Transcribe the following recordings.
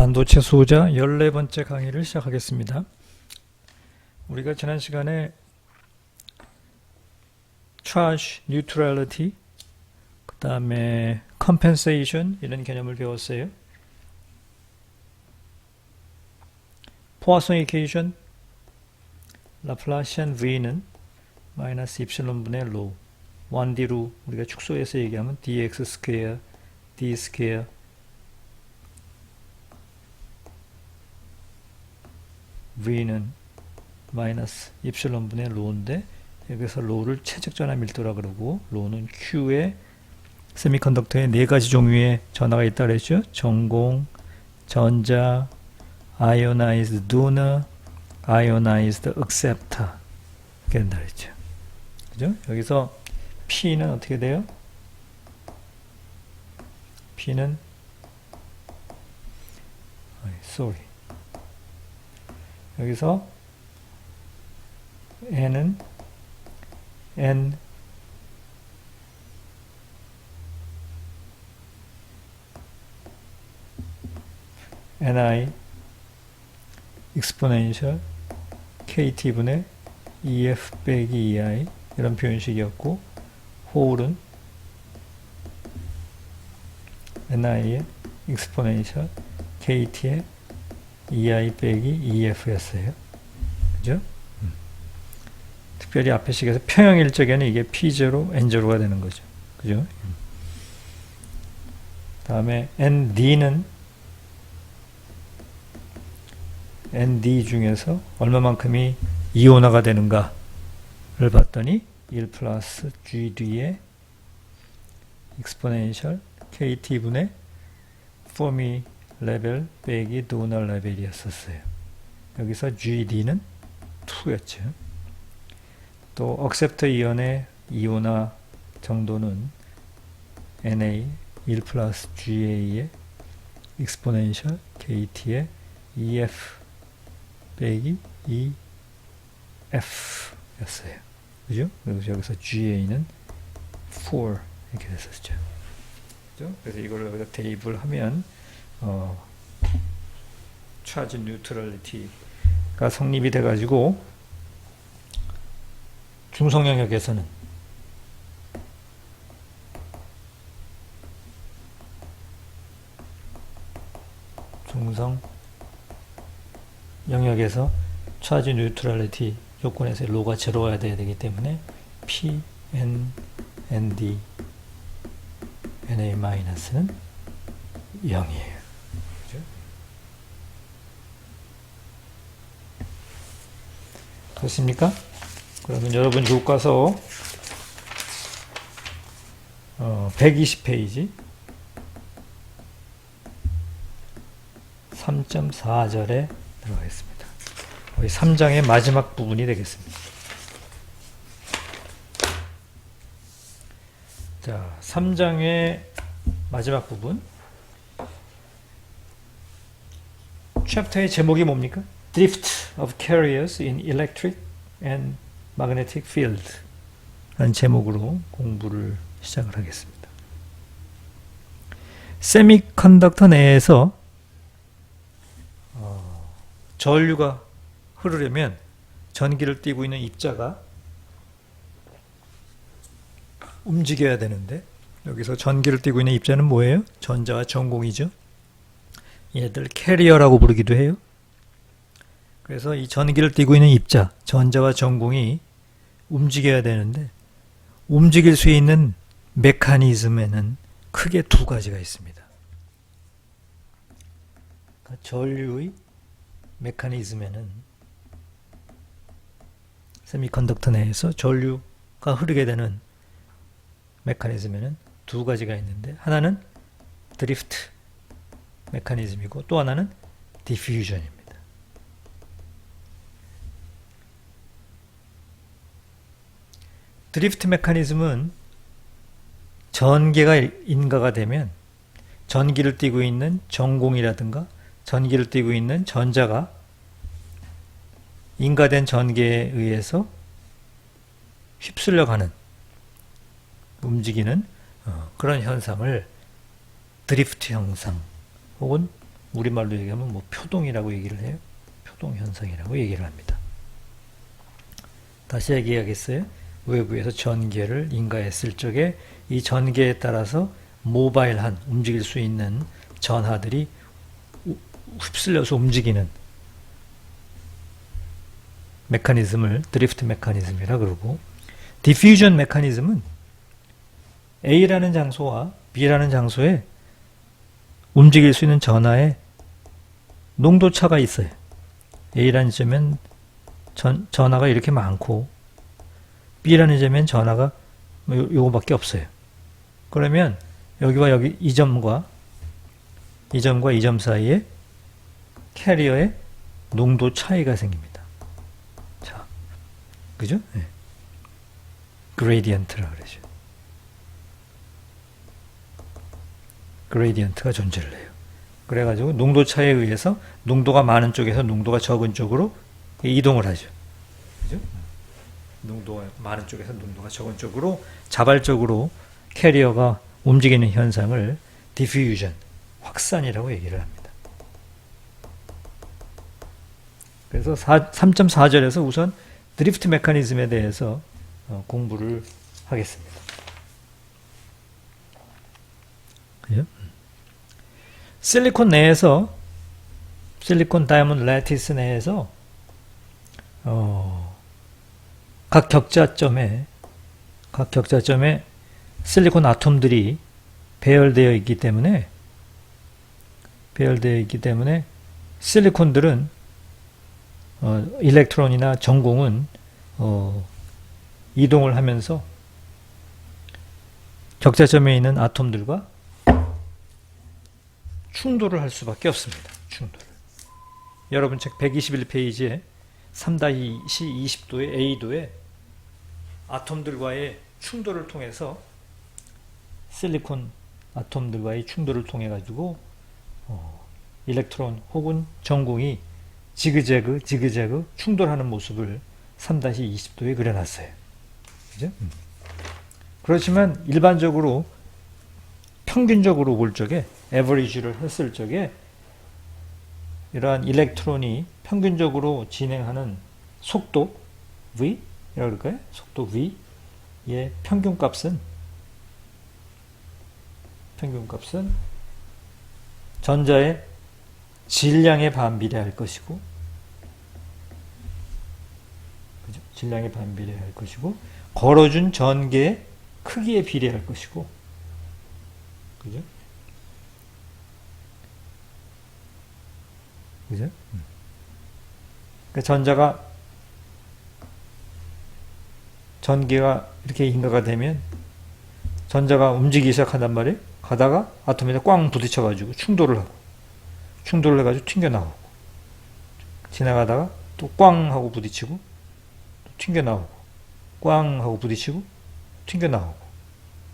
반도체 소자 14번째 강의를 시작하겠습니다. 우리가 지난 시간에 charge neutrality, 그 다음에 compensation 이런 개념을 배웠어요. 포화성 이퀘이션 라플라시안 V는 마이너스 입실론분의 rho 1D로 우리가 축소해서 얘기하면 dx 스퀘어 d 스퀘어 V는 마이너스 입실론분의 rho인데 여기서 rho를 최적전화 밀도라 그러고 rho는 Q에 세미컨덕터에 네 가지 종류의 전하가 있다 그랬죠. 전공, 전자, ionized donor, ionized acceptor 이렇게 된다 그랬죠. 그죠? 여기서 P는 어떻게 돼요? P는 여기서 N은 Ni exponential KT분의 EF 빼기 EI 이런 표현식이었고 홀은 Ni의 exponential KT의 EI 빼기 EF였어요. 그죠? 특별히 앞에 식에서 평형일적에는 이게 P0, N0가 되는 거죠. 그죠? 다음에 ND는 ND 중에서 얼마만큼이 이온화가 되는가를 봤더니 1 플러스 GD의 exponential KT분의 포미 레벨 빼기 도너 레벨이었었어요. 여기서 GD는 2였죠. 또 억셉터 이온의 이온화 정도는 Na 1 플러스 GA의 exponential KT의 EF 빼기 EF 였어요. 그죠? 그래서 여기서 GA는 4 이렇게 됐었죠. 그죠? 그래서 이걸 여기다 대입을 하면 차지 뉴트럴리티가 성립이 돼가지고 중성 영역에서는 중성 영역에서 차지 뉴트럴리티 요건에서 로가 제로가 돼야 되기 때문에 P, N, ND, NA-는 0이에요. 그렇습니까? 그러면 여러분 교과서 120페이지 3.4절에 들어가겠습니다. 거의 3장의 마지막 부분이 되겠습니다. 자, 3장의 마지막 부분. 챕터의 제목이 뭡니까? Drift of Carriers in Electric and Magnetic Field 라는 제목으로 공부를 시작을 하겠습니다. 세미컨덕터 내에서 전류가 흐르려면 전기를 띠고 있는 입자가 움직여야 되는데 여기서 전기를 띠고 있는 입자는 뭐예요? 전자와 전공이죠. 얘들 캐리어라고 부르기도 해요. 그래서 이 전기를 띠고 있는 입자, 전자와 전공이 움직여야 되는데 움직일 수 있는 메커니즘에는 크게 두 가지가 있습니다. 그러니까 전류의 메커니즘에는 세미컨덕터 내에서 전류가 흐르게 되는 메커니즘에는 두 가지가 있는데 하나는 드리프트 메커니즘이고 또 하나는 디퓨전입니다. 드리프트 메커니즘은 전기가 인가가 되면 전기를 띠고 있는 전공이라든가 전기를 띠고 있는 전자가 인가된 전기에 의해서 휩쓸려 가는 움직이는 그런 현상을 드리프트 현상 혹은 우리말로 얘기하면 뭐 표동이라고 얘기를 해요. 표동 현상이라고 얘기를 합니다. 다시 얘기하겠어요. 외부에서 전기를 인가에 쓸 적에 이 전기에 따라서 모바일한 움직일 수 있는 전하들이 휩쓸려서 움직이는 메커니즘을 드리프트 메커니즘이라 그러고, 디퓨전 메커니즘은 A라는 장소와 B라는 장소에 움직일 수 있는 전하의 농도차가 있어요. A라는 지점엔 전하가 이렇게 많고 B라는 지점엔 전하가 요거밖에 없어요. 그러면 여기와 여기 이 점과 이 점 사이에 캐리어의 농도 차이가 생깁니다. 자, 그죠? 네. 그레디언트라 그러죠. 그레디언트가 존재를 해요. 그래가지고 농도 차에 의해서 농도가 많은 쪽에서 농도가 적은 쪽으로 이동을 하죠. 그죠? 농도가 많은 쪽에서 농도가 적은 쪽으로 자발적으로 캐리어가 움직이는 현상을 디퓨전, 확산이라고 얘기를 합니다. 그래서 3.4절에서 우선 드리프트 메커니즘에 대해서 공부를 하겠습니다. 그죠? 실리콘 내에서, 실리콘 다이아몬드 레티스 내에서 각 격자점에 실리콘 아톰들이 배열되어 있기 때문에 실리콘들은 일렉트론이나 전공은 이동을 하면서 격자점에 있는 아톰들과 충돌을 할 수밖에 없습니다. 충돌을. 여러분 책 121페이지에 3-20도의 A도에 아톰들과의 충돌을 통해서 실리콘 아톰들과의 충돌을 통해 가지고 일렉트론 혹은 전공이 지그재그 충돌하는 모습을 3-20도에 그려놨어요. 그죠? 그렇지만 일반적으로 평균적으로 볼 적에 에버리지를 했을 적에 이러한 일렉트론이 평균적으로 진행하는 속도 v 이라고 그럴까요? 속도 v의 평균값은 전자의 질량에 반비례할 것이고, 그죠? 질량에 반비례할 것이고, 걸어준 전개의 크기에 비례할 것이고, 그죠? 그죠? 그러니까 전기가 이렇게 인가가 되면 전자가 움직이기 시작한단 말이에요. 가다가 아톰에다 꽝 부딪혀가지고 충돌을 해가지고 튕겨나오고, 지나가다가 또 꽝 하고 부딪히고 또 튕겨나오고, 꽝 하고 부딪히고 튕겨나오고,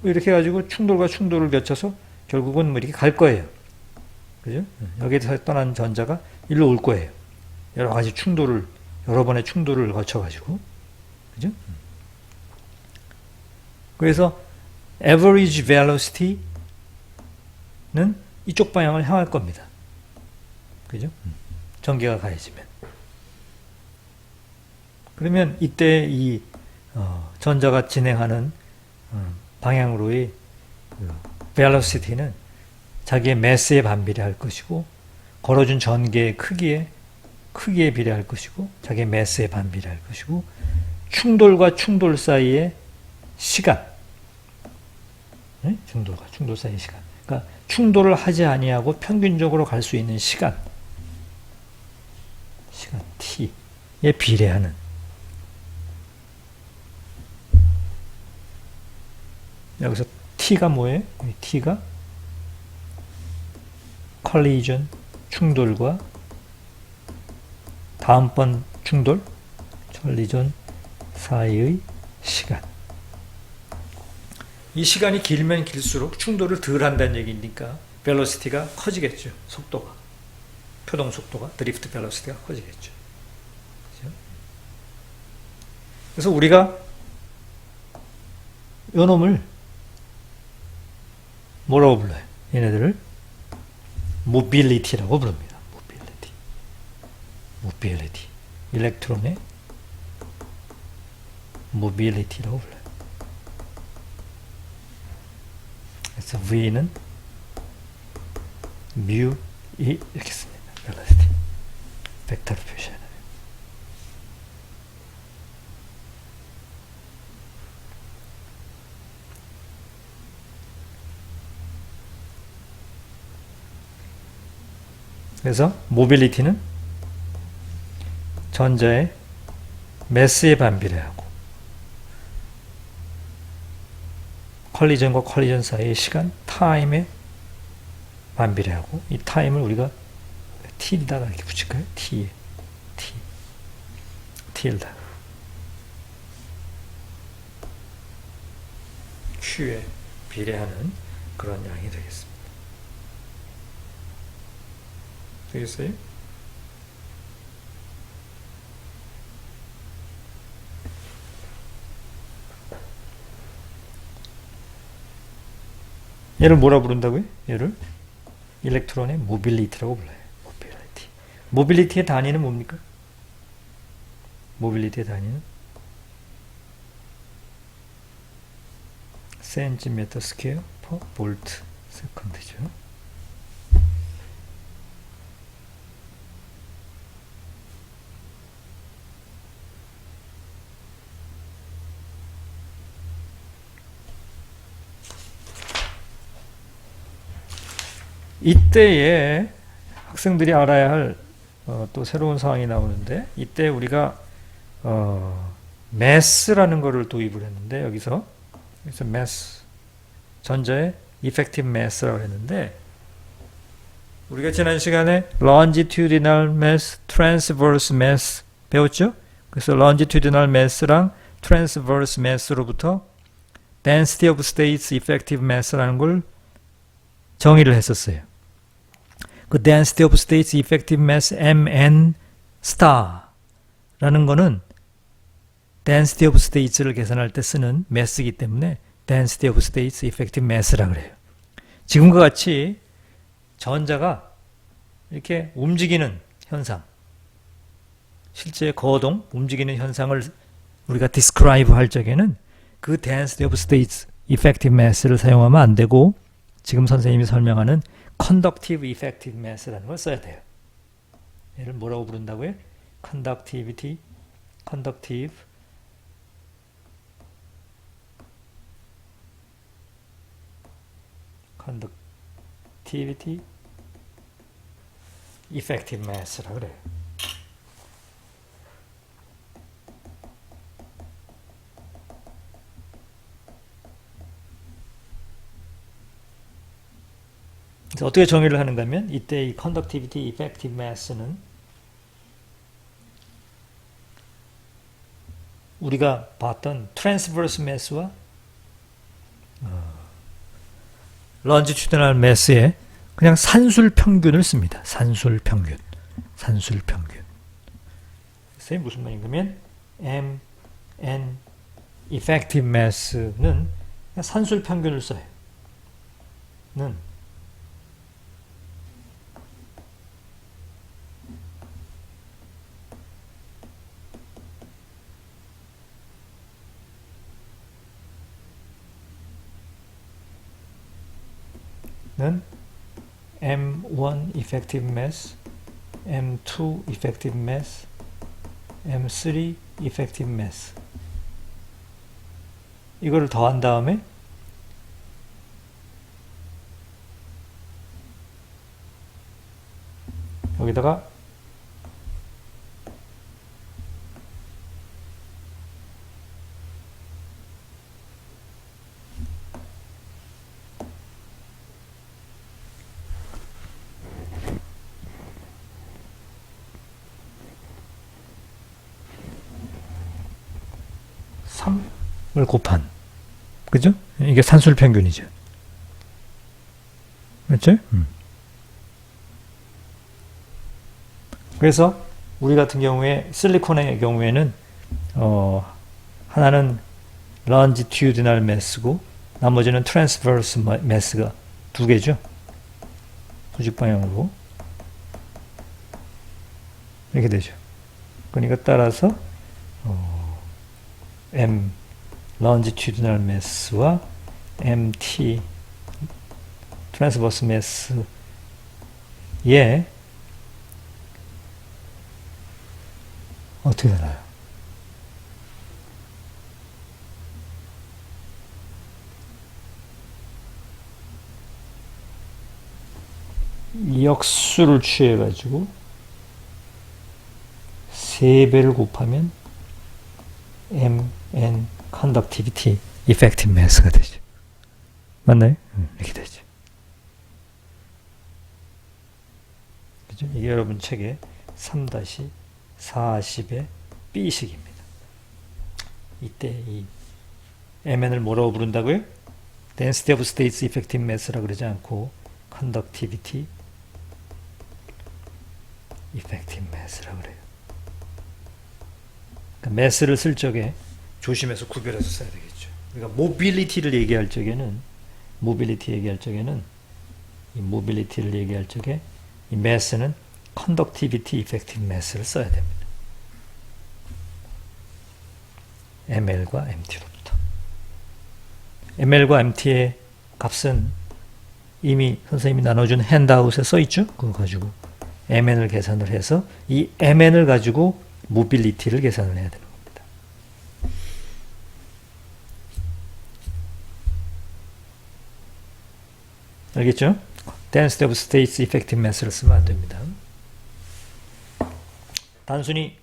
이렇게 해가지고 충돌과 충돌을 거쳐서 결국은 뭐 이렇게 갈 거예요. 그죠? 여기에서 떠난 전자가 일로 올 거예요. 여러 번의 충돌을 거쳐가지고. 그죠? 그래서 average velocity는 이쪽 방향을 향할 겁니다. 그죠? 전기가 가해지면. 그러면 이때 이 전자가 진행하는 방향으로의 velocity는 자기의 매스에 반비례할 것이고, 걸어준 전개의 크기에 비례할 것이고, 자기의 매스에 반비례할 것이고, 충돌과 충돌 사이의 시간, 네? 충돌 사이의 시간, 그러니까 충돌을 하지 아니하고 평균적으로 갈 수 있는 시간 t에 비례하는, 여기서 t가 뭐예요? t가 컬리전, 충돌과 다음번 충돌, 컬리전 사이의 시간. 이 시간이 길면 길수록 충돌을 덜 한다는 얘기니까 벨로시티가 커지겠죠. 속도가. 표동 속도가, 드리프트 벨로시티가 커지겠죠. 그렇죠? 그래서 우리가 요 놈을 뭐라고 불러요? 얘네들을 mobility라고 부릅니다. mobility. 일렉트론의 mobility라고 불러요. 그래서 V는 mu 이렇게 씁니다. velocity. 벡터로 표시하는. 그래서 모빌리티는 전자의 매스에 반비례하고 컬리전과 컬리전 사이의 시간, 타임에 반비례하고 이 타임을 우리가 t에다가 이렇게 붙일까요? t에다가 q에 비례하는 그런 양이 되겠습니다. 되겠어요? 얘를 뭐라 부른다고요? 얘를 일렉트론의 모빌리티라고 불러요. 모빌리티의 단위는 뭡니까? 모빌리티의 단위는 센티미터 스퀘어 퍼 볼트 세컨드죠. 이때에 학생들이 알아야 할 또 새로운 사항이 나오는데, 이때 우리가 매스라는 거를 도입을 했는데, 여기서 매스, 전자의 effective mass라고 했는데, 우리가 지난 시간에 longitudinal mass, transverse mass 배웠죠? 그래서 longitudinal mass랑 transverse mass로부터 density of states effective mass라는 걸 정의를 했었어요. 그 density of states effective mass mn star라는 거는 density of states를 계산할 때 쓰는 mass이기 때문에 density of states effective mass라 그래요. 지금과 같이 전자가 이렇게 움직이는 현상, 실제 거동, 움직이는 현상을 우리가 describe 할 적에는 그 density of states effective mass를 사용하면 안 되고, 지금 선생님이 설명하는 conductive effective mass라는 걸 써야 돼요. 얘를 뭐라고 부른다고요? conductive effective mass라고 그래요. 그래서 어떻게 정의를 하는가 하면, 이때 이 conductivity effective mass는 우리가 봤던 transverse mass와 longitudinal mass의 그냥 산술 평균을 씁니다. 산술 평균. 그래서 무슨 말인가면 mn effective mass는 그냥 산술 평균을 써요. 는 M1 effective mass, M2 effective mass, M3 effective mass. 이거를 더한 다음에 여기다가 을 곱한, 그죠? 이게 산술 평균이죠. 맞죠? 그래서 우리 같은 경우에 실리콘의 경우에는 하나는 longitudinal mass고 나머지는 transverse mass가 두 개죠. 수직 방향으로 이렇게 되죠. 그러니까 따라서 M longitudinal mass와 MT transverse mass의 어떻게 되나요? 역수를 취해가지고 3배를 곱하면 MN conductivity effective mass가 되죠. 맞나요? 이렇게 되죠. 그죠? 이게 여러분 책에 3-40의 B식입니다. 이때 이 MN을 뭐라고 부른다고요? density of states effective mass라고 그러지 않고 conductivity effective mass라고 그래요. 그러니까 mass를 쓸 적에 조심해서 구별해서 써야 되겠죠. 우리가 mobility를 얘기할 적에는 이 mobility를 얘기할 적에 이 mass는 conductivity effective mass를 써야 됩니다. ml과 mt로부터. ml과 mt의 값은 이미 선생님이 나눠준 핸드아웃에 써있죠? 그거 가지고 mn을 계산을 해서 이 mn을 가지고 모빌리티를 계산을 해야 되는 겁니다. 알겠죠? density of states effective mass를 쓰면 안 됩니다. 단순히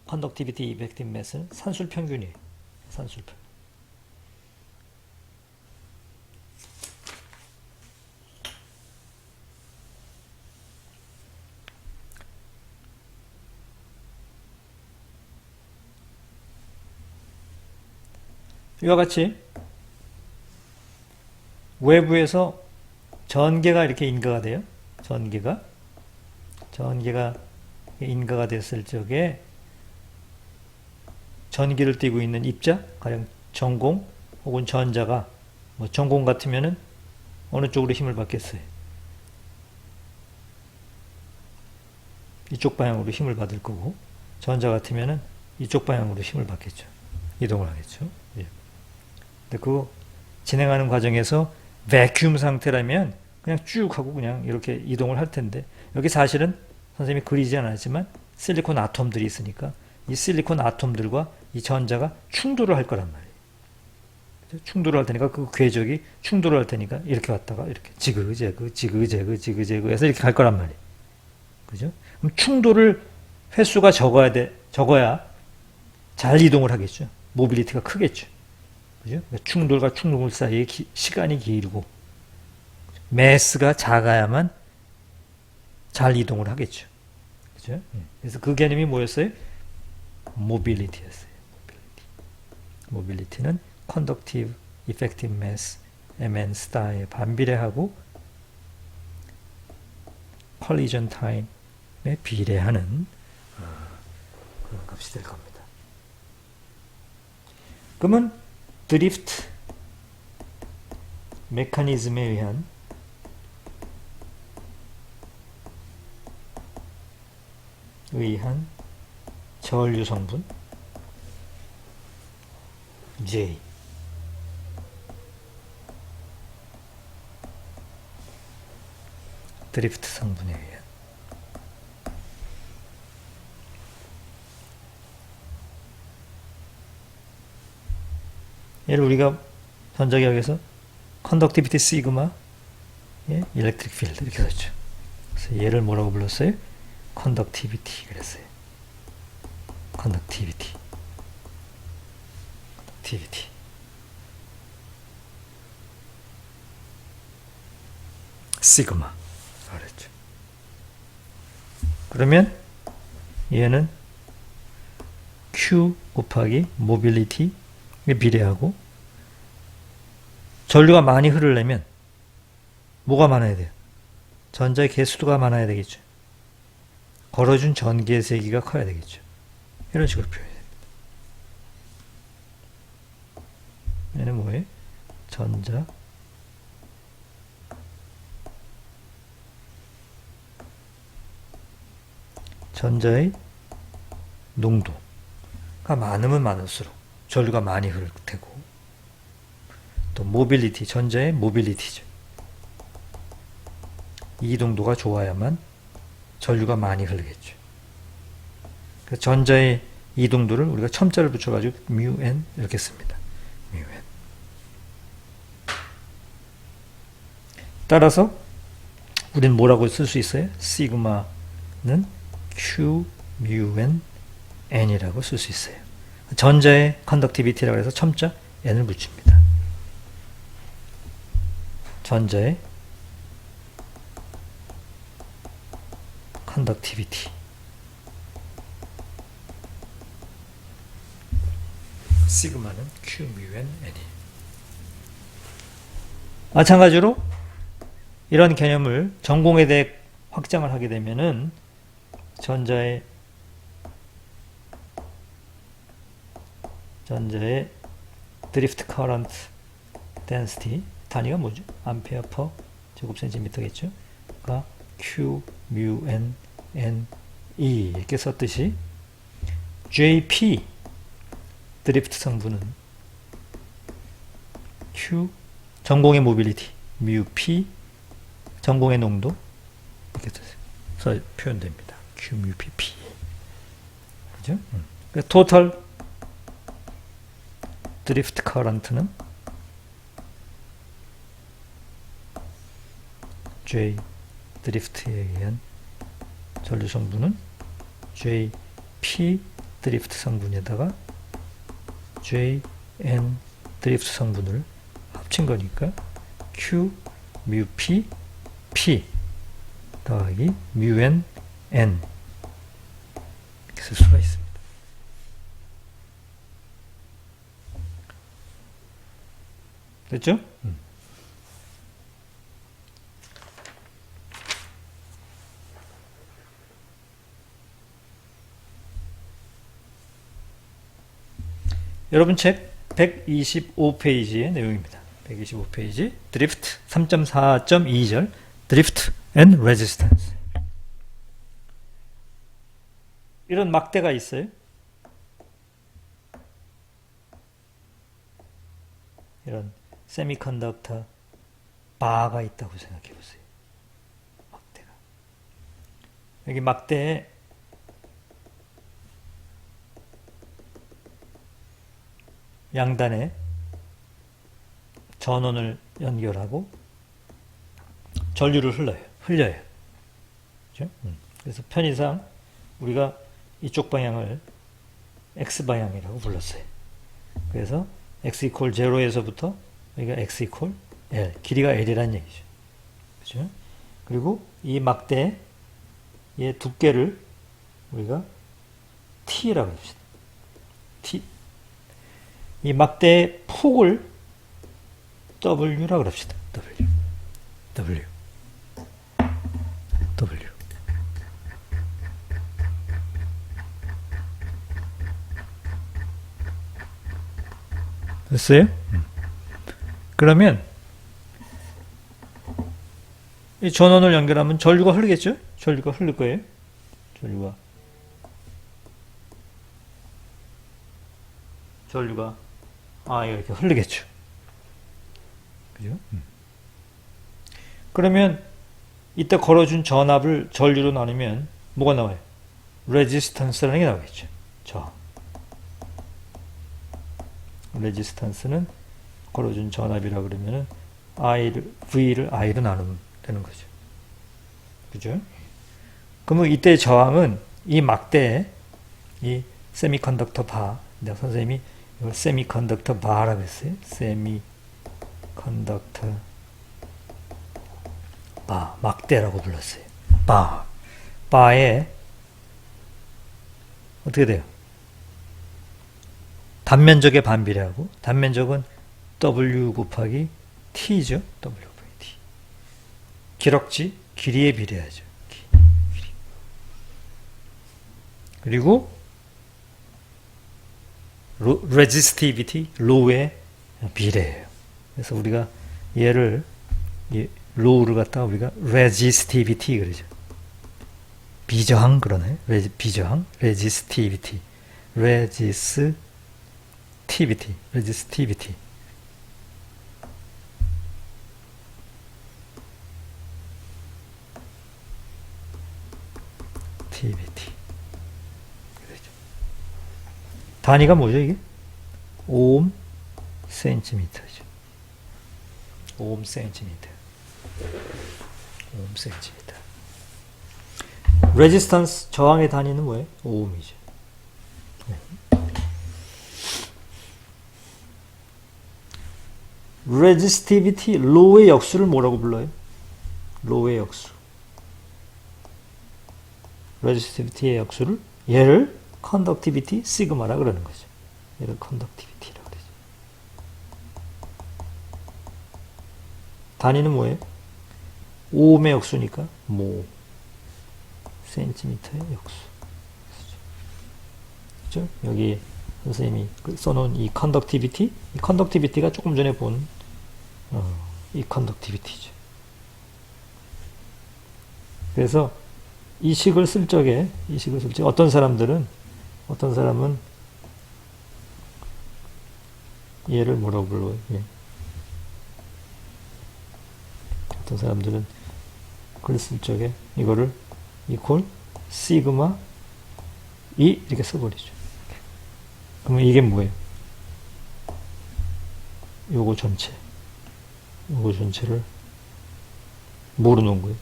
conductivity effective mass는 산술 평균이에요. 산술 평균. 이와 같이 외부에서 전개가 이렇게 인가가 돼요. 전개가 인가가 됐을 적에 전기를 띠고 있는 입자, 가령 전공 혹은 전자가 뭐 전공 같으면은 어느 쪽으로 힘을 받겠어요? 이쪽 방향으로 힘을 받을 거고, 전자 같으면은 이쪽 방향으로 힘을 받겠죠. 이동을 하겠죠. 예. 근데 그 진행하는 과정에서 베큐um 상태라면 그냥 쭉 하고 그냥 이렇게 이동을 할 텐데, 여기 사실은 선생님이 그리지 않았지만 실리콘 아톰들이 있으니까 이 실리콘 아톰들과 이 전자가 충돌을 할 거란 말이에요. 충돌을 할 테니까 그 궤적이 충돌을 할 테니까 이렇게 왔다가 이렇게 지그재그 해서 이렇게 갈 거란 말이에요. 그죠? 그럼 충돌을 횟수가 적어야 잘 이동을 하겠죠. 모빌리티가 크겠죠. 그죠? 충돌과 충돌 사이에 시간이 길고 매스가 작아야만 잘 이동을 하겠죠. 그죠? 그래서 그 개념이 뭐였어요? 모빌리티였어요. 모빌리티는 conductive effective mass mn star에 반비례하고 collision time에 비례하는 그런 값이 될 겁니다. 그러면 드리프트 메커니즘에 의한 전류 성분 J 드리프트 성분에 의한 얘를 우리가 전자기학에서 컨덕티비티 시그마 일렉트릭 필드 이렇게 썼죠. 그래서 얘를 뭐라고 불렀어요? 컨덕티비티 그랬어요. 컨덕티비티 시그마 그랬죠. 그러면 얘는 Q 곱하기 모빌리티에 비례하고, 전류가 많이 흐르려면 뭐가 많아야 돼요? 전자의 개수가 많아야 되겠죠. 걸어준 전기의 세기가 커야 되겠죠. 이런 식으로 표현해야 됩니다. 얘는 뭐예요? 전자 전자의 농도가 많으면 많을수록 전류가 많이 흐를 테고, 또 모빌리티, 전자의 모빌리티죠. 이동도가 좋아야만 전류가 많이 흐르겠죠. 그래서 전자의 이동도를 우리가 첨자를 붙여가지고 μn 이렇게 씁니다. μn. 따라서 우리는 뭐라고 쓸 수 있어요? 시그마는 Q μn n이라고 쓸 수 있어요. 전자의 컨덕티비티라고 해서 첨자 n을 붙입니다. 전자의 컨덕티비티. 시그마는 Q μn n이. 마찬가지로 이런 개념을 전공에 대해 확장을 하게 되면은 전자의 드리프트 커런트 덴시티 단위가 뭐죠? 암페어 퍼 제곱 센티미터겠죠? 가 Q μn n E 이렇게 썼듯이 JP 드리프트 성분은 Q 전공의 모빌리티 μP 전공의 농도 이렇게 써서 표현됩니다. Q μP P. 그죠? 토탈 드리프트 커런트는 J 드리프트에 의한 전류 성분은 JP 드리프트 성분에다가 JN 드리프트 성분을 합친 거니까 Q μP P 더하기 μN N 이렇게 쓸 수가 있습니다. 됐죠? 여러분 책 125페이지의 내용입니다. 125페이지 드리프트 3.4.2절 드리프트 앤 레지스턴스. 이런 막대가 있어요. 이런 세미컨덕터 바가 있다고 생각해 보세요. 막대가. 여기 막대에 양단에 전원을 연결하고 전류를 흘려요. 그렇죠? 그래서 편의상 우리가 이쪽 방향을 X방향이라고 불렀어요. 그래서 X 이퀄 0에서부터 여기가 X 이퀄 L, 길이가 L이라는 얘기죠. 그렇죠? 그리고 이 막대의 두께를 우리가 T라고 합시다. T. 이 막대의 폭을 W라고 합시다. W. 됐어요? 그러면 이 전원을 연결하면 전류가 흐르겠죠? 전류가 흐를 거예요. 전류가 이렇게 흐르겠죠. 그죠? 그러면 이때 걸어준 전압을 전류로 나누면 뭐가 나와요? 레지스턴스라는 게 나오겠죠. 레지스턴스는 걸어준 전압이라 그러면은 V를 I로 나누면 되는 거죠. 그죠? 그러면 이때 저항은 이 막대에 이 세미컨덕터 바, 내가 선생님이 이걸 세미컨덕터 바라고 했어요. 세미컨덕터 바, 막대라고 불렀어요. 바에 어떻게 돼요? 단면적에 반비례하고, 단면적은 W 곱하기 T죠. W 곱하기 T. 기럭지, 길이에 비례하죠. 길이. 그리고 resistivity, low에 비례해요. 그래서 우리가 얘를 low를 갖다가 우리가 resistivity 그러죠. 비저항 그러네. 비저항, 레지스티비티, 레지스티비티. 단위가 뭐죠 이게? 오hm 센티미터죠. 오hm 센티미터. 레지스턴스 저항의 단위는 뭐예요? 오음이죠. 레지스티비티 로의 역수를 뭐라고 불러요? 로의 역수. 레지스티비티의 역수를 얘를 컨덕티비티 시그마라 그러는 거죠. 얘를 컨덕티비티라고 그러죠. 단위는 뭐예요? 오음의 역수니까 모 센티미터의 역수. 그렇죠? 여기 선생님이 써놓은 이 컨덕티비티가 조금 전에 본 이 컨덕티비티죠. 그래서 이 식을 쓸 적에 어떤 사람은 얘를 뭐라고 불러요? 예. 어떤 사람들은 글 쓸 적에 이거를 이퀄 시그마 E 이렇게 써버리죠. 그러면 이게 뭐예요? 요거 전체를 뭐로 놓은 거예요?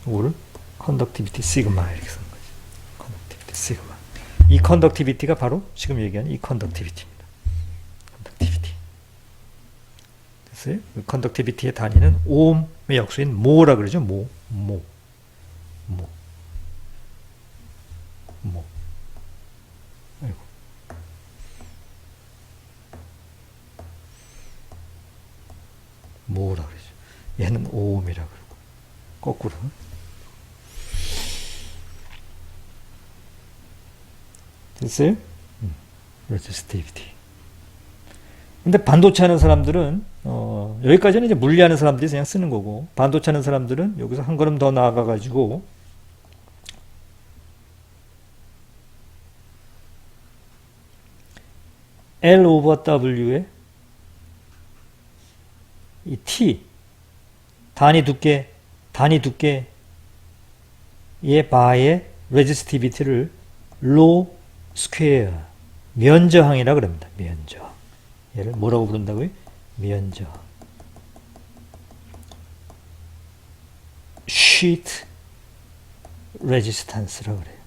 요거를 컨덕티비티 시그마 이렇게 쓴 거죠. 컨덕티비티 시그마. 이 컨덕티비티가 바로 지금 얘기한 이 컨덕티비티입니다. 컨덕티비티. 됐어요? 컨덕티비티의 단위는 오음의 역수인 모라 그러죠. 모. 아이고. 모라 그러죠. 얘는 오음이라 그러고. 거꾸로. 됐어요? 레지스티비티. 근데 반도체 하는 사람들은 여기까지는 이제 물리하는 사람들이 그냥 쓰는 거고, 반도체 하는 사람들은 여기서 한 걸음 더 나아가 가지고 L over W에 이 T 단위 두께의 바의 레지스티비티를 로 스퀘어 면저항이라 그럽니다. 면저항. 얘를 뭐라고 부른다고요? 면저항. sheet resistance라고 그래요.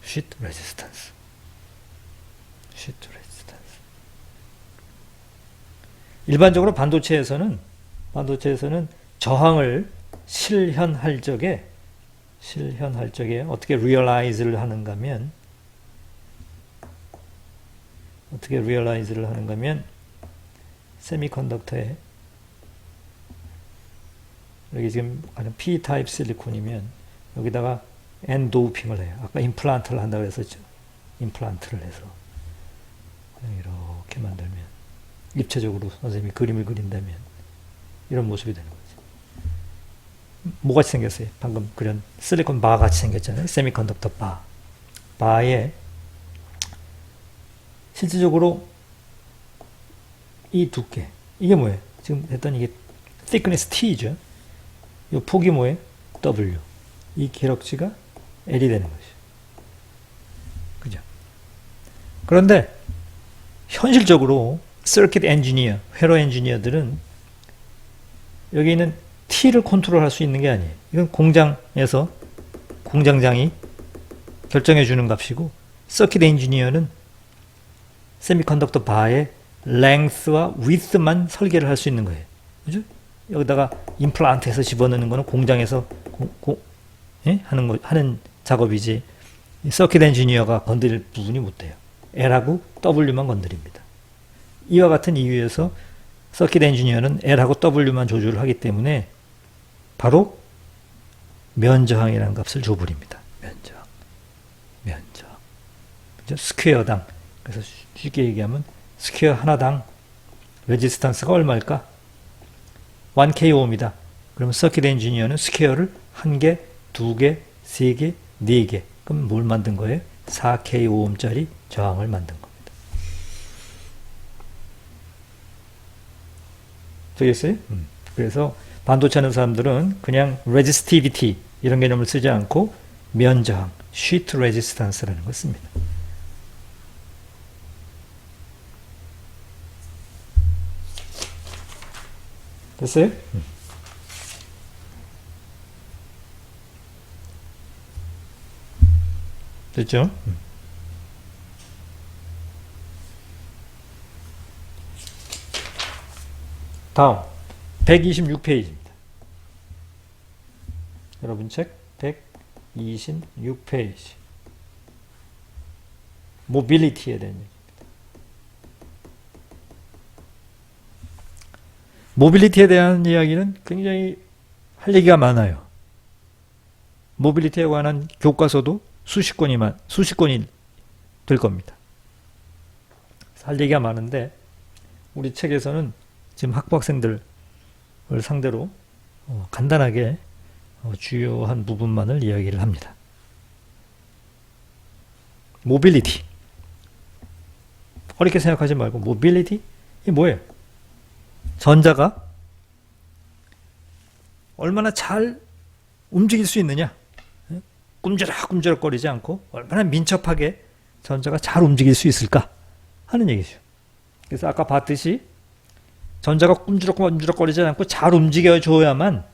sheet resistance. 일반적으로 반도체에서는 저항을 실현할 적에 어떻게 realize를 하는가 하면 세미컨덕터에 여기 지금 P-타입 실리콘이면 여기다가 N 도우핑을 해요. 아까 임플란트를 한다고 했었죠. 임플란트를 해서 이렇게 만들면 입체적으로 선생님이 그림을 그린다면 이런 모습이 되는 거죠. 뭐같이 생겼어요? 방금 그런 실리콘 바 같이 생겼잖아요. 세미컨덕터 바에 실질적으로 이 두께 이게 뭐예요? 지금 했던 이게 thickness T죠. 이 폭이 뭐예요? W. 이 기럭지가 L이 되는 거죠. 그죠? 그런데 현실적으로 서킷 엔지니어, 회로 엔지니어들은 여기 있는 T를 컨트롤할 수 있는 게 아니에요. 이건 공장장이 결정해 주는 값이고, 서킷 엔지니어는 세미컨덕터 바의 length와 width만 설계를 할 수 있는 거예요. 그죠? 여기다가 임플란트해서 집어넣는 거는 공장에서 하는 작업이지, 서킷 엔지니어가 건드릴 부분이 못 돼요. L하고 W만 건드립니다. 이와 같은 이유에서 서킷 엔지니어는 L하고 W만 조절을 하기 때문에 바로 면저항이라는 값을 줘버립니다. 면저항. 그죠? 스퀘어당. 그래서 쉽게 얘기하면 스퀘어 하나당 레지스턴스가 얼마일까? 1K 오음이다. 그럼 서킷 엔지니어는 스퀘어를 1개, 2개, 3개, 4개. 그럼 뭘 만든 거예요? 4K 오음짜리 저항을 만든 겁니다. 되겠어요? 그래서 반도체 하는 사람들은 그냥 resistivity 이런 개념을 쓰지 않고 면저항, sheet resistance라는 걸 씁니다. 됐어요? 됐죠? 다음 126페이지입니다. 여러분 책 126페이지 모빌리티에 대한 얘기입니다. 모빌리티에 대한 이야기는 굉장히 할 얘기가 많아요. 모빌리티에 관한 교과서도 수십 권이 될 겁니다. 할 얘기가 많은데 우리 책에서는 지금 학부학생들을 상대로 간단하게 주요한 부분만을 이야기를 합니다. 모빌리티. 어렵게 생각하지 말고 모빌리티? 이게 뭐예요? 전자가 얼마나 잘 움직일 수 있느냐? 꿈지럭꿈지럭 거리지 않고 얼마나 민첩하게 전자가 잘 움직일 수 있을까? 하는 얘기죠. 그래서 아까 봤듯이 전자가 꿈지럭꿈지럭 거리지 않고 잘 움직여줘야만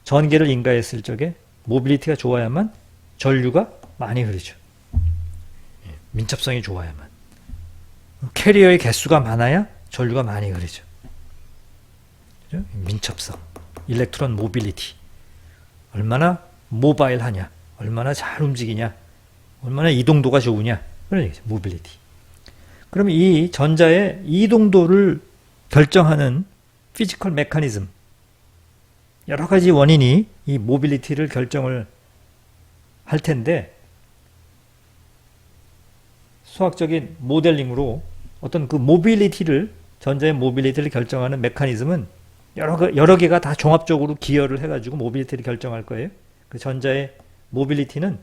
전기를 인가했을 적에 모빌리티가 좋아야만 전류가 많이 흐르죠. 민첩성이 좋아야만. 캐리어의 개수가 많아야 전류가 많이 흐르죠. 그죠? 민첩성, 일렉트론 모빌리티. 얼마나 모바일하냐, 얼마나 잘 움직이냐, 얼마나 이동도가 좋으냐, 그런 얘기죠. 모빌리티. 그럼 이 전자의 이동도를 결정하는 피지컬 메커니즘, 여러 가지 원인이 이 모빌리티를 결정을 할 텐데, 수학적인 모델링으로 어떤 그 모빌리티를, 전자의 모빌리티를 결정하는 메커니즘은 여러 개가 다 종합적으로 기여를 해가지고 모빌리티를 결정할 거예요. 그 전자의 모빌리티는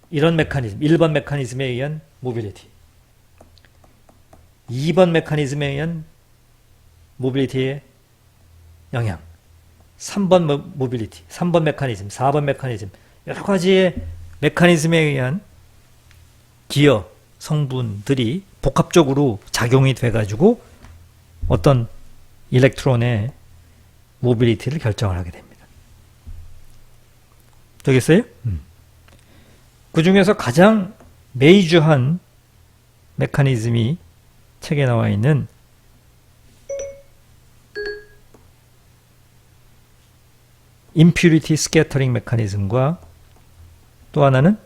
이런 메커니즘, 1번 메커니즘에 의한 모빌리티, 2번 메커니즘에 의한 모빌리티의 영향, 3번 모빌리티, 3번 메커니즘, 4번 메커니즘, 여러 가지의 메커니즘에 의한 기여 성분들이 복합적으로 작용이 돼가지고 어떤 일렉트론의 모빌리티를 결정을 하게 됩니다. 되겠어요? 그 중에서 가장 메이저한 메커니즘이 책에 나와 있는 impurity scattering 메커니즘과 또 하나는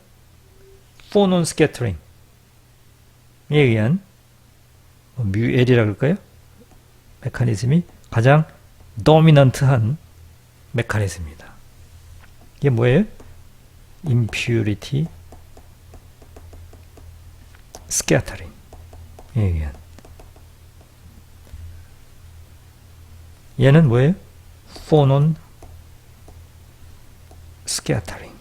phonon scattering에 의한 뮤엘이라 그럴까요? 메커니즘이 가장 도미넌트한 메커니즘입니다. 이게 뭐예요? impurity scattering에 의한. 얘는 뭐예요? phonon scattering.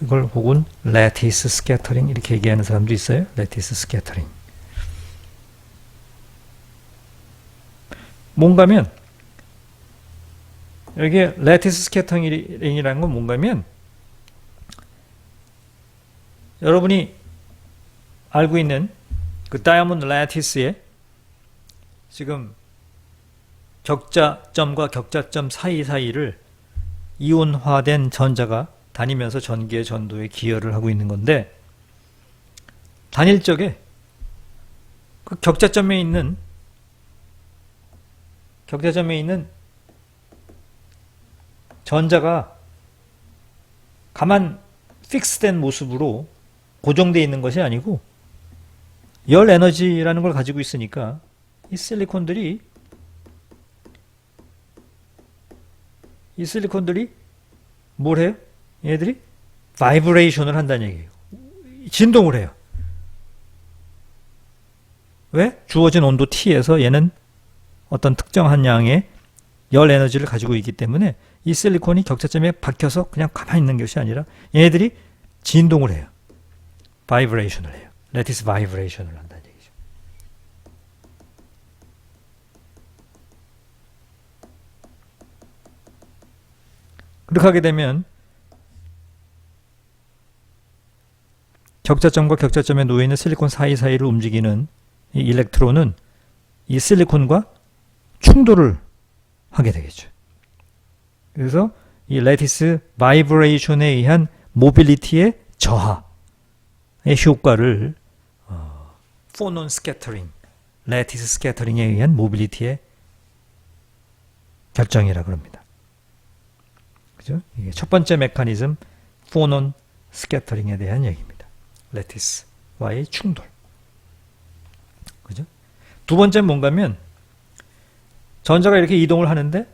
이걸 혹은 lattice scattering 이렇게 얘기하는 사람도 있어요. lattice scattering. 뭔가면 여기 lattice scattering이라는 건 뭔가면 여러분이 알고 있는 그 다이아몬드 lattice에 지금 격자점과 격자점 사이사이를 이온화된 전자가 다니면서 전기의 전도에 기여를 하고 있는 건데, 단일적에 그 격자점에 있는 전자가 가만 픽스된 모습으로 고정되어 있는 것이 아니고 열 에너지라는 걸 가지고 있으니까 이 실리콘들이 뭘 해요? 얘들이 바이브레이션을 한다는 얘기예요. 진동을 해요. 왜? 주어진 온도 T에서 얘는 어떤 특정한 양의 열 에너지를 가지고 있기 때문에 이 실리콘이 격자점에 박혀서 그냥 가만히 있는 것이 아니라 얘네들이 진동을 해요. 바이브레이션을 해요. 레티스 바이브레이션을 한다는 얘기죠. 그렇게 하게 되면 격자점과 격자점에 놓여있는 실리콘 사이사이를 움직이는 이 일렉트론은 이 실리콘과 충돌을 하게 되겠죠. 그래서 이 레티스 바이브레이션에 의한 모빌리티의 저하의 효과를 포논 스캐터링, 레티스 스캐터링에 의한 모빌리티의 결정이라고 합니다. 그죠? 이게 첫 번째 메커니즘 포논 스캐터링에 대한 얘기입니다. 레티스와의 충돌. 그죠? 두 번째는 뭔가면 전자가 이렇게 이동을 하는데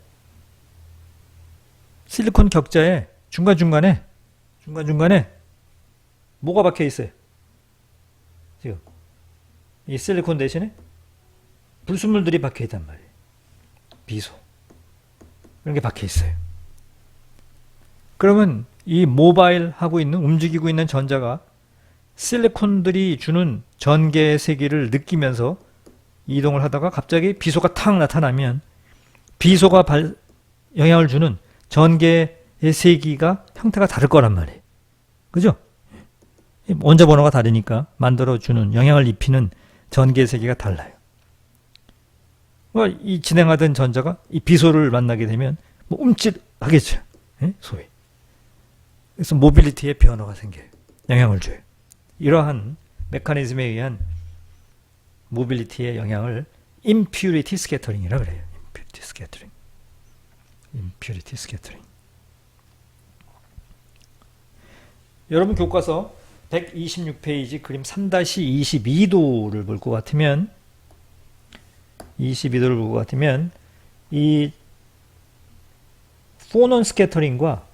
실리콘 격자에 중간중간에 뭐가 박혀 있어요? 지금 이 실리콘 대신에 불순물들이 박혀 있단 말이에요. 비소 이런 게 박혀 있어요. 그러면 이 모바일 하고 있는 움직이고 있는 전자가 실리콘들이 주는 전개의 세기를 느끼면서 이동을 하다가 갑자기 비소가 탁 나타나면 비소가 영향을 주는 전개의 세기가 형태가 다를 거란 말이에요. 그죠? 원자 번호가 다르니까 만들어주는 영향을 입히는 전개의 세기가 달라요. 이 진행하던 전자가 이 비소를 만나게 되면 뭐 움찔하겠죠. 소위. 그래서 모빌리티의 변화가 생겨요. 영향을 줘요. 이러한 메커니즘에 의한 모빌리티의 영향을 impurity scattering이라고 그래요. impurity scattering. 여러분 교과서 126페이지 그림 3-22도를 볼 것 같으면 22도를 볼 것 같으면 이 포논 스캐터링과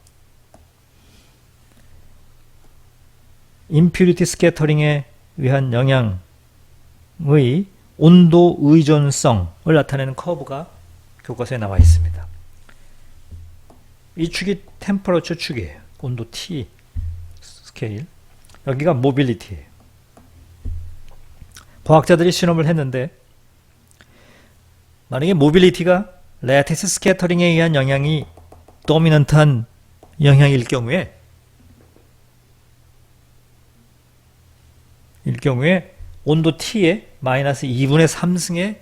impurity scattering에 의한 영향의 온도 의존성을 나타내는 커브가 교과서에 나와 있습니다. 이 축이 템퍼러처 축이에요. 온도 T 스케일. 여기가 모빌리티예요. 과학자들이 실험을 했는데 만약에 모빌리티가 레티스 스캐터링에 의한 영향이 도미넌트한 영향일 경우에 온도 T에 마이너스 2분의 3승의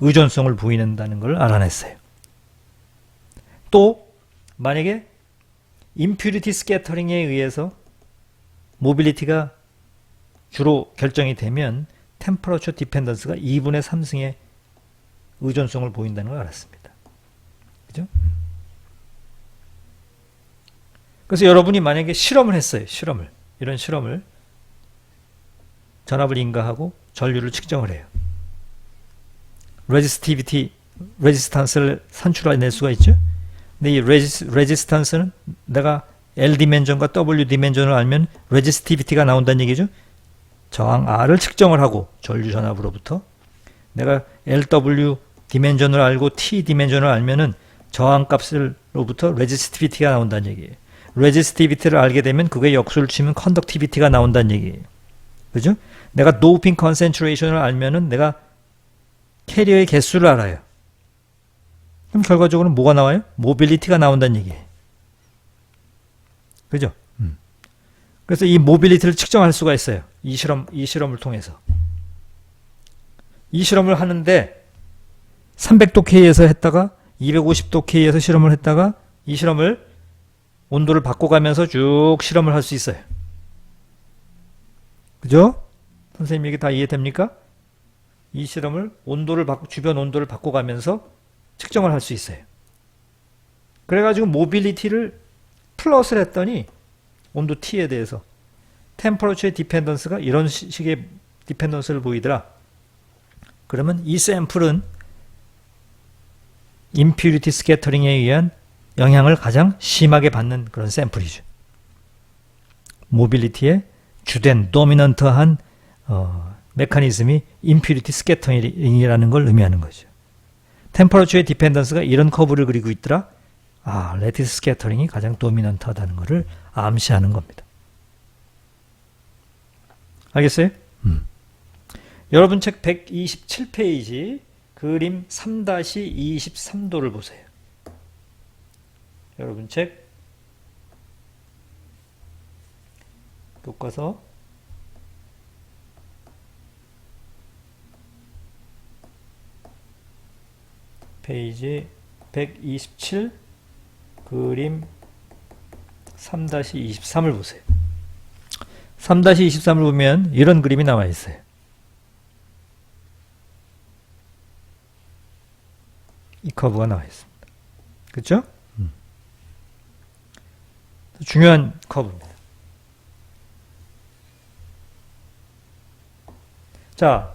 의존성을 보이는다는 걸 알아냈어요. 또 만약에 impurity scattering에 의해서 모빌리티가 주로 결정이 되면 temperature dependence가 2분의 3승의 의존성을 보인다는 걸 알았습니다. 그죠? 그래서 여러분이 만약에 실험을 했어요. 이런 실험을 전압을 인가하고 전류를 측정을 해요. 레지스탄스를 산출해낼 수가 있죠. 근데 이 레지스탄스는 내가 L 디멘전과 W 디멘전을 알면 레지스티비티가 나온다는 얘기죠. 저항 R을 측정을 하고 전류 전압으로부터 내가 LW 디멘전을 알고 T 디멘전을 알면은 저항 값으로부터 레지스티비티가 나온다는 얘기예요. 레지스티비티를 알게 되면 그게 역수를 치면 컨덕티비티가 나온다는 얘기예요. 그죠? 내가 도핑 컨센트레이션을 알면은 내가 캐리어의 개수를 알아요. 그럼 결과적으로 뭐가 나와요? 모빌리티가 나온다는 얘기예요. 그죠? 그래서 이 모빌리티를 측정할 수가 있어요. 이 실험을 통해서. 이 실험을 하는데 300도 K에서 했다가 250도 K에서 실험을 했다가 이 실험을 온도를 바꿔가면서 쭉 실험을 할 수 있어요. 그죠? 선생님 이게 다 이해됩니까? 이 실험을 주변 온도를 바꿔가면서 측정을 할 수 있어요. 그래가지고 모빌리티를 플러스를 했더니 온도 T에 대해서 템퍼러처의 디펜던스가 이런 식의 디펜던스를 보이더라. 그러면 이 샘플은 impurity 스캐터링에 의한 영향을 가장 심하게 받는 그런 샘플이죠. 모빌리티의 주된 도미넌트한 메커니즘이 임퓨리티 스캐터링이라는 걸 의미하는 거죠. 템퍼러처의 디펜던스가 이런 커브를 그리고 있더라. 레티스 스캐터링이 가장 도미넌트하다는 것을 암시하는 겁니다. 알겠어요? 여러분 책 127페이지 그림 3-23도를 보세요. 여러분 책 교과서 페이지 127 그림 3-23을 보세요. 3-23을 보면 이런 그림이 나와 있어요. 이 커브가 나와 있습니다. 그렇죠? 중요한 커브입니다. 자,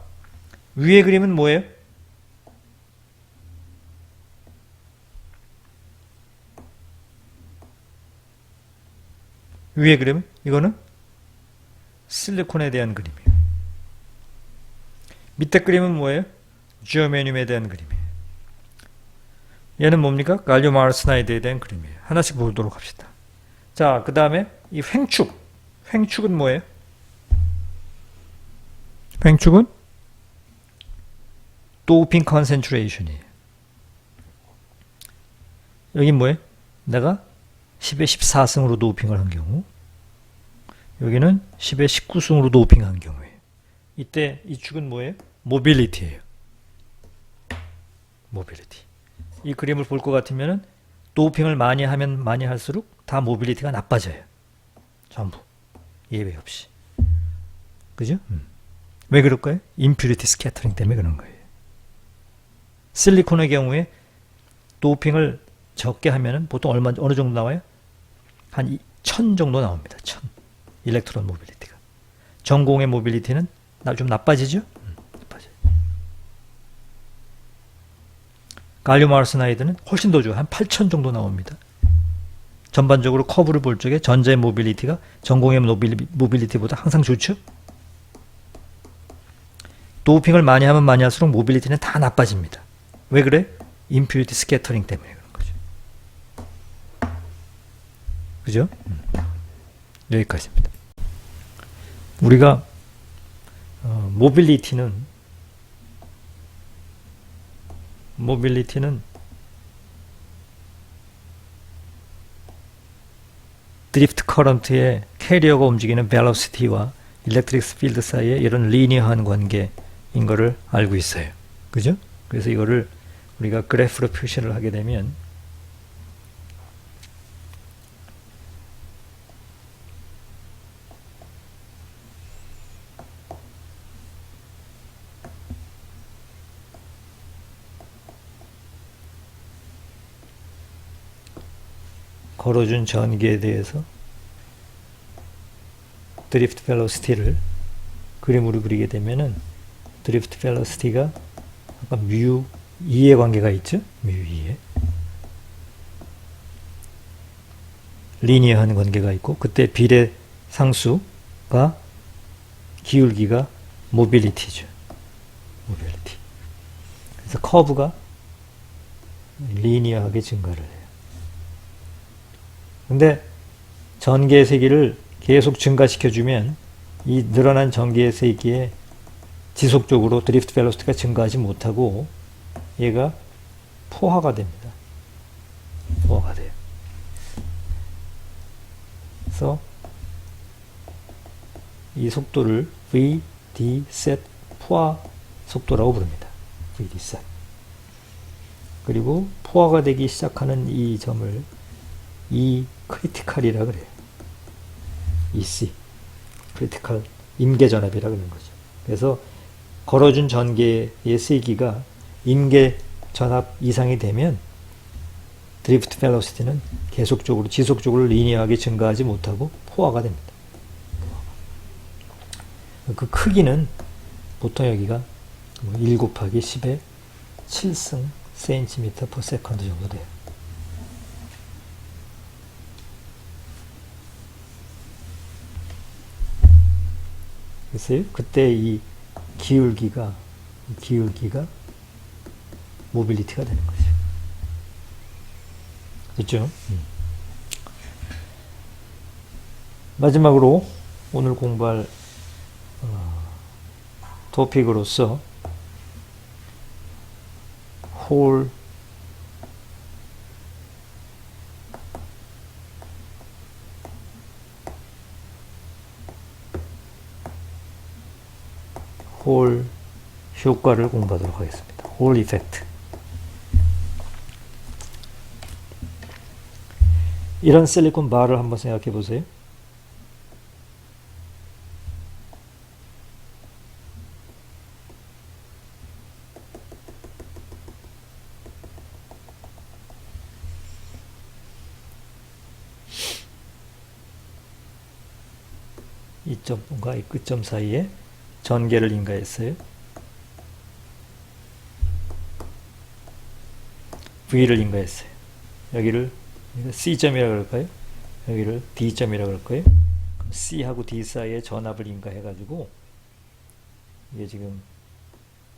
위의 그림은 뭐예요? 위의 그림은 이거는 실리콘에 대한 그림이에요. 밑에 그림은 뭐예요? 지오메늄에 대한 그림이에요. 얘는 뭡니까? 갈륨 아르세나이드에 대한 그림이에요. 하나씩 보도록 합시다. 자, 그 다음에 이 횡축. 횡축은 뭐예요? 횡축은 도핑 컨센트레이션이에요. 여기 뭐예요? 내가 10의 14승으로 도핑을 한 경우, 여기는 10의 19승으로 도핑한 경우예요. 이때 이 축은 뭐예요? 모빌리티예요. 모빌리티. 이 그림을 볼 것 같으면 도핑을 많이 하면 많이 할수록 다 모빌리티가 나빠져요. 전부. 예외 없이. 그죠? 왜 그럴까요? 임퓨리티 스캐터링 때문에 그런 거예요. 실리콘의 경우에 도핑을 적게 하면 보통 어느 정도 나와요? 한 1000 정도 나옵니다. 1000. 일렉트론 모빌리티가. 전공의 모빌리티는 좀 나빠지죠? 나빠져요. 갈륨 아르세나이드는 훨씬 더 좋아요. 한 8000 정도 나옵니다. 전반적으로 커브를 볼 적에 전자의 모빌리티가 전공의 모빌리티보다 항상 좋죠? 도핑을 많이 하면 많이 할수록 모빌리티는 다 나빠집니다. 왜 그래? 임퓨리티 스캐터링 때문에 그런 거죠. 그죠? 여기까지입니다. 우리가 모빌리티는 드리프트 커런트의 캐리어가 움직이는 벨로시티와 일렉트릭 필드 사이에 이런 리니어한 관계인 거를 알고 있어요. 그죠? 그래서 이거를 우리가 그래프로 표시를 하게 되면 걸어준 전기에 대해서 드리프트 벨로시티를 그림으로 그리게 되면은 드리프트 벨로시티가 아까 뮤 2의 관계가 있죠? 뮤 2에 리니어한 관계가 있고 그때 비례 상수가 기울기가 모빌리티죠. 모빌리티. 그래서 커브가 리니어하게 증가를 해요. 근데 전기의 세기를 계속 증가시켜주면 이 늘어난 전기의 세기에 지속적으로 드리프트 벨로시티가 증가하지 못하고 얘가 포화가 됩니다. 포화가 돼요. 그래서 이 속도를 VD set 포화 속도라고 부릅니다. VD set. 그리고 포화가 되기 시작하는 이 점을 E 크리티컬이라 그래요. EC 크리티컬 임계전압이라 그러는 거죠. 그래서 걸어준 전기의 세기가 임계전압 이상이 되면 드리프트 벨로시티는 계속적으로 지속적으로 리니어하게 증가하지 못하고 포화가 됩니다. 그 크기는 보통 여기가 1 곱하기 10의 7승 cm/s 정도 돼요. 됐어요? 그때 이 기울기가 모빌리티가 되는 거죠. 됐죠? 마지막으로 오늘 공부할 토픽으로서 홀 효과를 공부하도록 하겠습니다. 홀 이펙트. 이런 실리콘 바를 한번 생각해 보세요. 이 점과 이 끝점 사이에 전개를 인가했어요. V를 인가했어요. 여기를 C점이라고 그럴까요? 여기를 D점이라고 그럴까요? 그럼 C하고 D 사이에 전압을 인가해가지고 이게 지금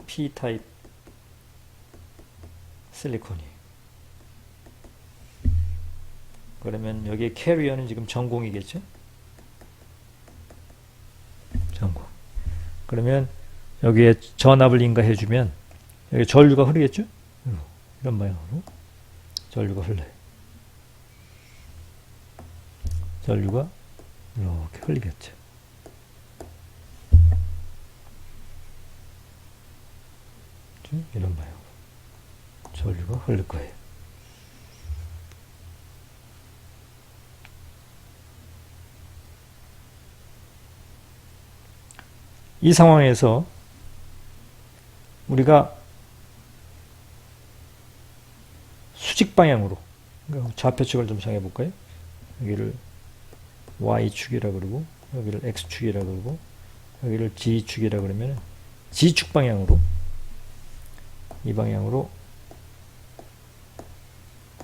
P-타입 실리콘이에요. 그러면 여기에 캐리어는 지금 전공이겠죠? 전공. 그러면 여기에 전압을 인가해주면 여기 전류가 흐르겠죠? 이런 방향으로 전류가 흘러요. 전류가 이렇게 흘리겠죠. 이런 방향으로 전류가 흐를 거예요. 이 상황에서 우리가 수직 방향으로 좌표축을 좀 정해 볼까요? 여기를 Y축이라 그러고 여기를 X축이라 그러고 여기를 G축이라 그러면 G축 방향으로 이 방향으로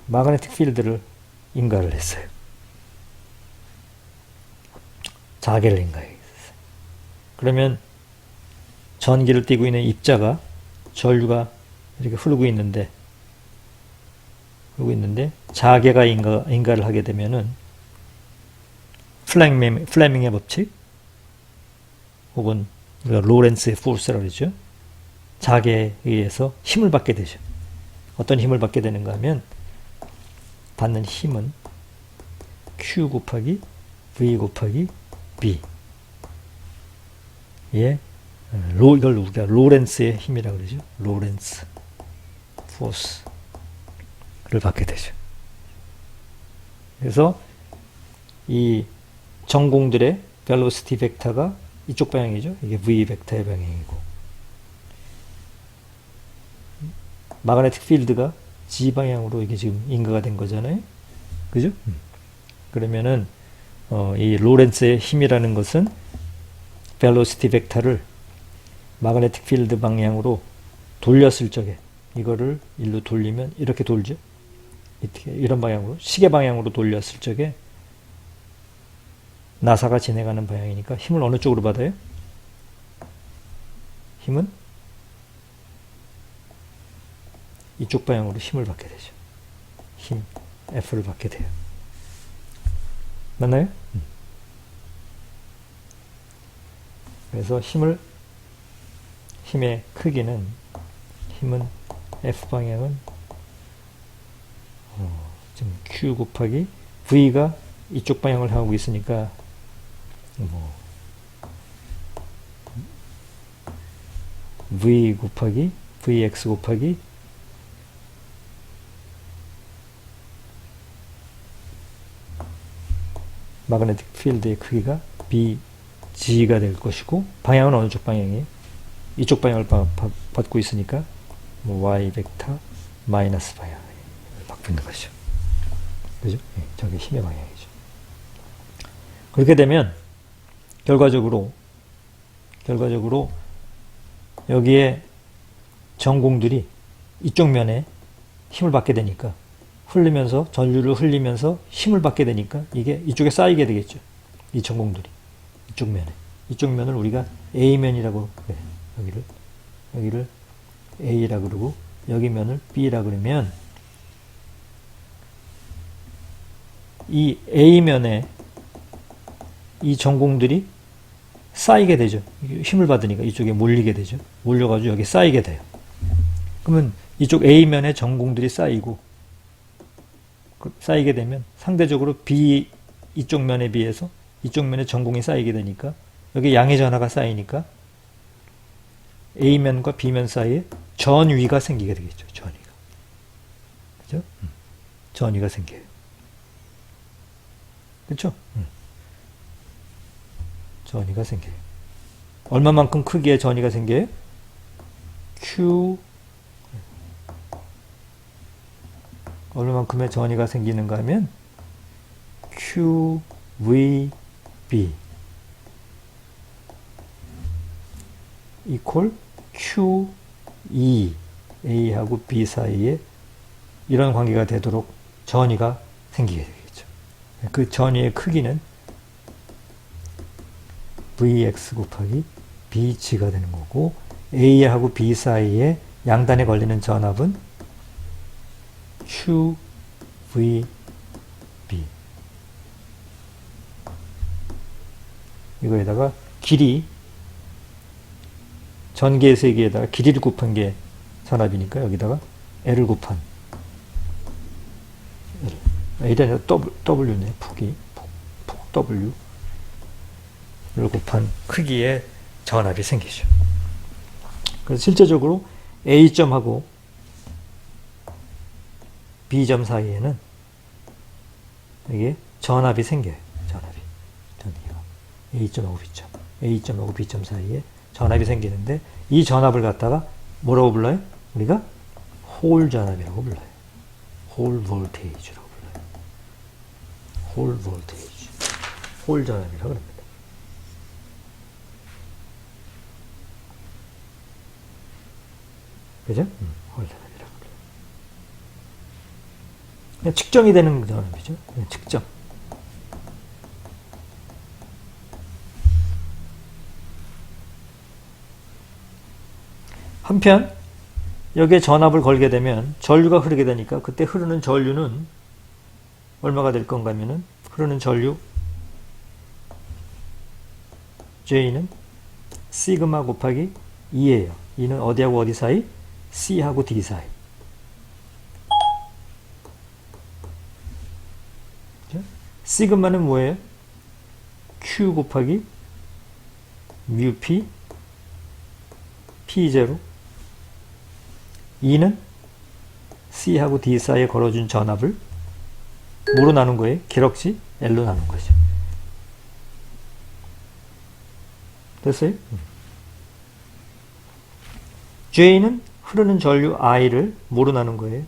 마그네틱 필드를 인가를 했어요. 자개를 인가했어요. 그러면 전기를 띠고 있는 입자가 전류가 이렇게 흐르고 있는데 자개가 인가를 하게 되면은 플레밍의 법칙 혹은 우리가 로렌츠의 포스라고 그러죠. 자개에 의해서 힘을 받게 되죠. 어떤 힘을 받게 되는가 하면 받는 힘은 Q 곱하기 V 곱하기 B 예, 이걸 우리가 로렌츠의 힘이라고 그러죠. 로렌츠 포스를 받게 되죠. 그래서 이 전공들의 벨로시티 벡터가 이쪽 방향이죠. 이게 V 벡터의 방향이고 마그네틱 필드가 G 방향으로 이게 지금 인가가 된 거잖아요. 그죠? 그러면은 이 로렌츠의 힘이라는 것은 벨로시티 벡터를 마그네틱 필드 방향으로 돌렸을 적에 이거를 일로 돌리면 이렇게 돌죠. 이런 방향으로 시계 방향으로 돌렸을 적에 나사가 진행하는 방향이니까 힘을 어느 쪽으로 받아요? 힘은 이쪽 방향으로 힘을 받게 되죠. 힘 F를 받게 돼요. 맞나요? 그래서 힘의 크기는 힘은 F 방향은 지금 Q 곱하기 V가 이쪽 방향을 하고 있으니까 V 곱하기 Vx 곱하기 마그네틱 필드의 크기가 BG가 될 것이고 방향은 어느 쪽 방향이에요? 이쪽 방향을 받고 있으니까 Y 벡터 마이너스 방향을 바꾸는 것이죠. 그죠? 네, 저게 힘의 방향이죠. 그렇게 되면 결과적으로 여기에 전공들이 이쪽 면에 힘을 받게 되니까 흘리면서 전류를 흘리면서 힘을 받게 되니까 이게 이쪽에 쌓이게 되겠죠. 이 전공들이 이쪽 면을 우리가 A면이라고 그래. 여기를 A라 그러고 여기 면을 B라 그러면 이 A면에 이 전공들이 쌓이게 되죠. 힘을 받으니까 이쪽에 몰리게 되죠. 몰려가지고 여기 쌓이게 돼요. 그러면 이쪽 A면에 전공들이 쌓이고 쌓이게 되면 상대적으로 B 이쪽 면에 비해서 이쪽 면에 전공이 쌓이게 되니까 여기 양의 전하가 쌓이니까 A면과 B면 사이에 전위가 생기게 되겠죠. 전위가. 그죠? 전위가 생겨요. 그렇죠? 전위가 생겨요. 얼마만큼 크기의 전위가 생겨요? Q 얼마만큼의 전위가 생기는가 하면 QVB equal QE A하고 B 사이에 이런 관계가 되도록 전위가 생기게 되겠죠. 그 전위의 크기는 Vx 곱하기 BG가 되는 거고 A하고 B 사이에 양단에 걸리는 전압은 QVB 이거에다가 길이 전개의 세기에다가 길이를 곱한 게 전압이니까 여기다가 L을 곱한 L이 아니라 W네. 폭이 폭 W 를 곱한 크기의 전압이 생기죠. 그래서 실제적으로 A점하고 B점 사이에는 이게 전압이 생겨요. 전압이. A점하고 B점. A점하고 B점 사이에 전압이 생기는데 이 전압을 갖다가 뭐라고 불러요? 우리가 홀 전압이라고 불러요. 홀 볼테이지라고 불러요. 홀 볼테이지. 홀 전압이라고 합니다. 그죠? 홀 전압이라고 불러요. 측정이 되는 전압이죠. 측정. 한편 여기에 전압을 걸게 되면 전류가 흐르게 되니까 그때 흐르는 전류는 얼마가 될 건가 하면은 흐르는 전류 J는 시그마 곱하기 2예요. 2는 어디하고 어디 사이? C하고 D 사이. 시그마는 뭐예요? Q 곱하기 뮤 P P0 2는 C하고 D 사이에 걸어준 전압을 뭐로 나눈 거예요? 기럭지 L로 나눈 거죠. 됐어요? J는 흐르는 전류 I를 뭐로 나눈 거예요?